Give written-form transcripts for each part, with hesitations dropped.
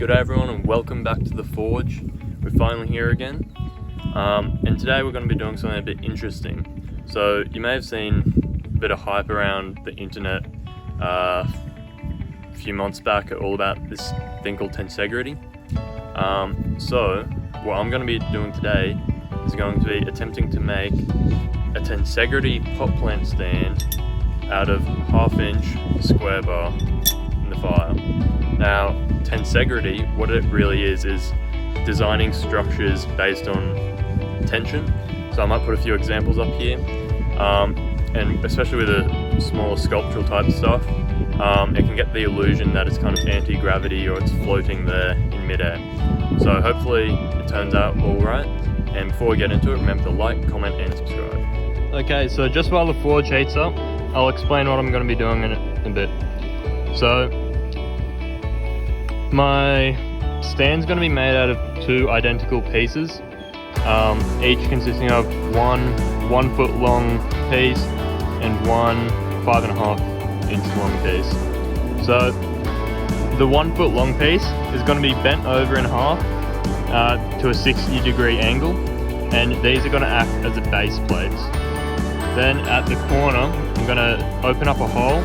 Good day everyone, and welcome back to the Forge. We're finally here again, and today we're going to be doing something a bit interesting. So you may have seen a bit of hype around the internet a few months back all about this thing called Tensegrity. So what I'm going to be doing today is going to be attempting to make a Tensegrity pot plant stand out of 1/2" square bar in the fire. Now, Tensegrity, what it really is designing structures based on tension. So I might put a few examples up here, and especially with a smaller sculptural type stuff, it can get the illusion that it's kind of anti-gravity or it's floating there in midair. So hopefully it turns out all right. And before we get into it, remember to like, comment, and subscribe. Okay, so just while the forge heats up, I'll explain what I'm going to be doing in a bit. So my stand's going to be made out of 2 identical pieces, each consisting of one 1 foot long piece and one 5.5 inch long piece. So the 1 foot long piece is going to be bent over in half to a 60-degree angle, and these are going to act as the base plates. Then at the corner, I'm going to open up a hole,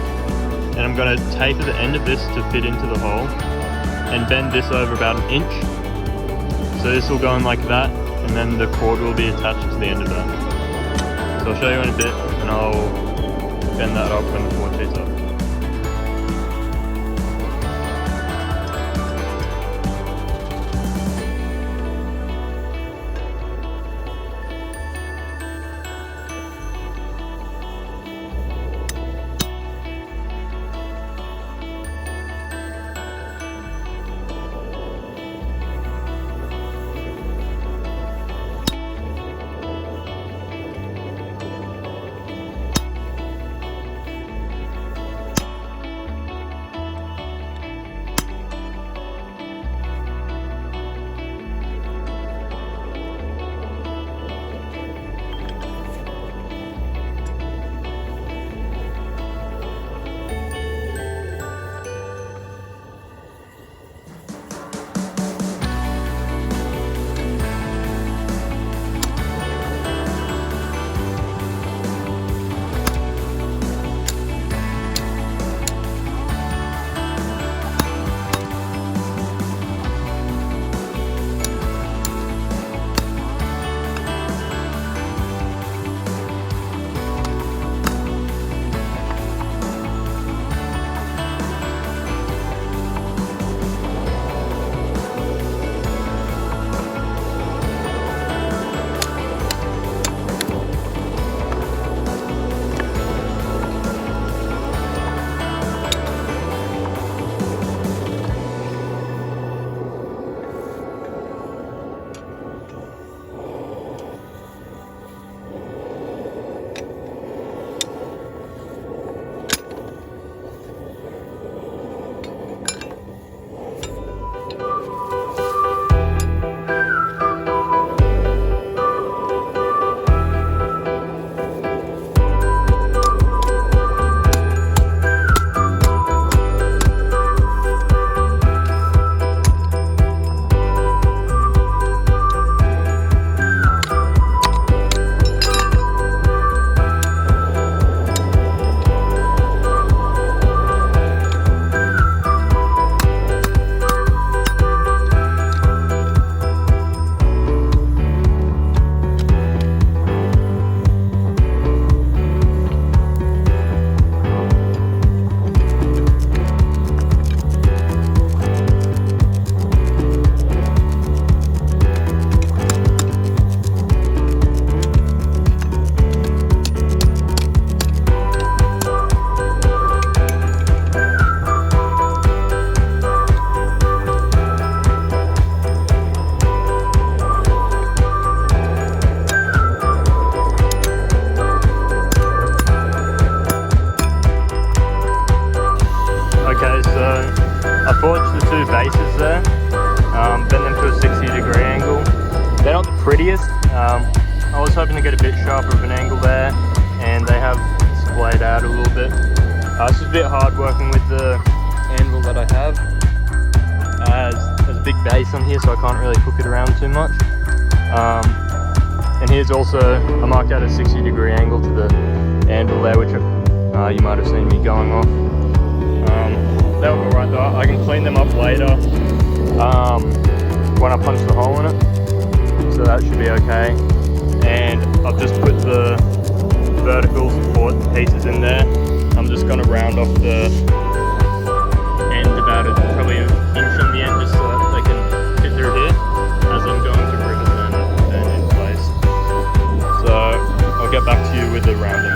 and I'm going to taper the end of this to fit into the hole, and bend this over about 1 inch. So this will go in like that, and then the cord will be attached to the end of that. So I'll show you in a bit, and I'll bend that up when the forge heats up. Forged the 2 bases there, bend them to a 60-degree angle. They're not the prettiest. I was hoping to get a bit sharper of an angle there, and they have splayed out a little bit. It's just a bit hard working with the anvil that I have, as on here, so I can't really hook it around too much. And here's also, I marked out a 60-degree angle to the anvil there, which you might have seen me going off. They'll go right though. I can clean them up later when I punch the hole in it, so that should be okay. And I've just put the vertical support pieces in there. I'm just going to round off the end about probably an inch on the end, just so that they can fit through here as I'm going to rivet them in place. So I'll get back to you with the rounding.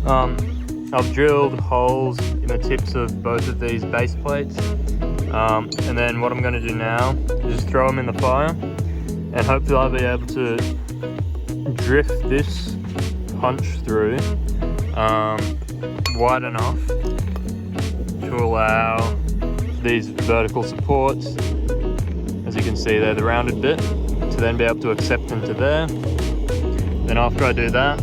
I've drilled holes in the tips of both of these base plates, and then what I'm going to do now is just throw them in the fire, and hopefully I'll be able to drift this punch through wide enough to allow these vertical supports, as you can see there, the rounded bit, to then be able to accept into there. Then after I do that,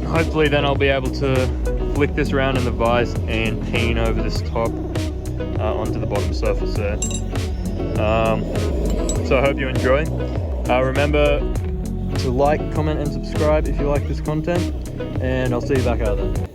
hopefully then I'll be able to flick this around in the vise and peen over this top onto the bottom surface there. So I hope you enjoy. Remember to like, comment and subscribe if you like this content, and I'll see you back out there.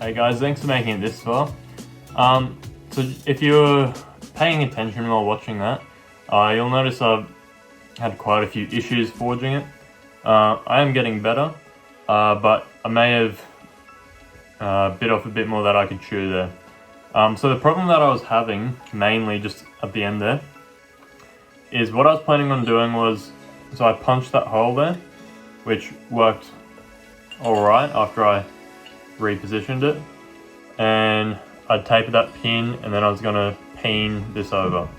Hey guys, thanks for making it this far. So if you're paying attention while watching that, you'll notice I've had quite a few issues forging it. I am getting better, but I may have bit off a bit more that I could chew there. So the problem that I was having, mainly just at the end there, is what I was planning on doing was, so I punched that hole there, which worked alright after I repositioned it, and I taped that pin, and then I was going to peen this over.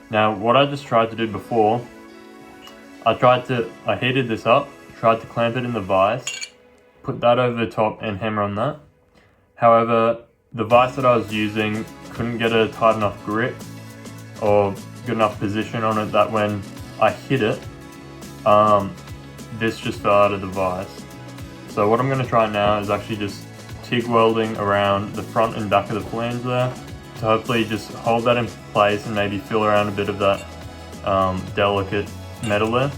Now what I just tried to do before, I heated this up, tried to clamp it in the vise, put that over the top and hammer on that. However, the vise that I was using couldn't get a tight enough grip or good enough position on it that when I hit it, this just fell out of the vise. So what I'm going to try now is actually just TIG welding around the front and back of the flange there, to hopefully just hold that in place and maybe fill around a bit of that delicate metal there.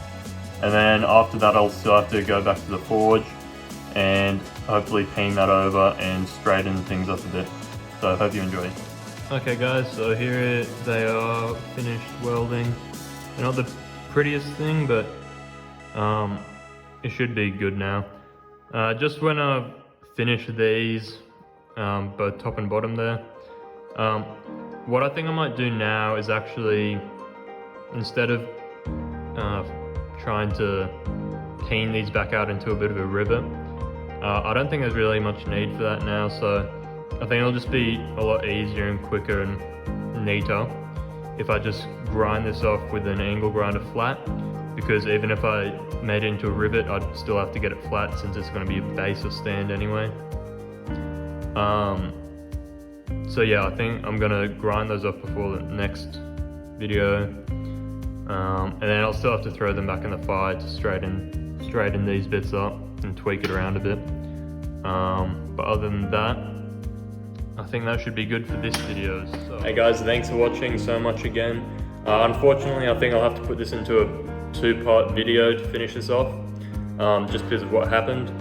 And then after that I'll still have to go back to the forge and hopefully paint that over and straighten things up a bit. So I hope you enjoy. Okay guys, so here they are finished welding. They're not the prettiest thing, but it should be good now. Just when I've finished these, both top and bottom there, what I think I might do now is actually, instead of trying to peen these back out into a bit of a rivet, I don't think there's really much need for that now, so I think it'll just be a lot easier and quicker and neater if I just grind this off with an angle grinder flat, because even if I made it into a rivet, I'd still have to get it flat since it's going to be a base or stand anyway. So yeah, I think I'm going to grind those off before the next video, and then I'll still have to throw them back in the fire to straighten these bits up and tweak it around a bit. But other than that, I think that should be good for this video. So. Hey guys, thanks for watching so much again. Unfortunately, I think I'll have to put this into a 2-part video to finish this off, just because of what happened.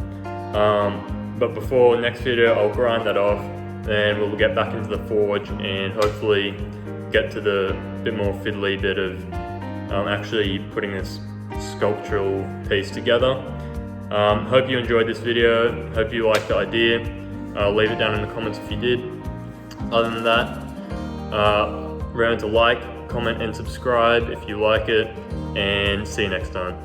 But before next video, I'll grind that off, then we'll get back into the forge and hopefully get to the bit more fiddly bit of actually putting this sculptural piece together. Hope you enjoyed this video, hope you liked the idea. Leave it down in the comments if you did. Other than that, remember to like, comment and subscribe if you like it, and see you next time.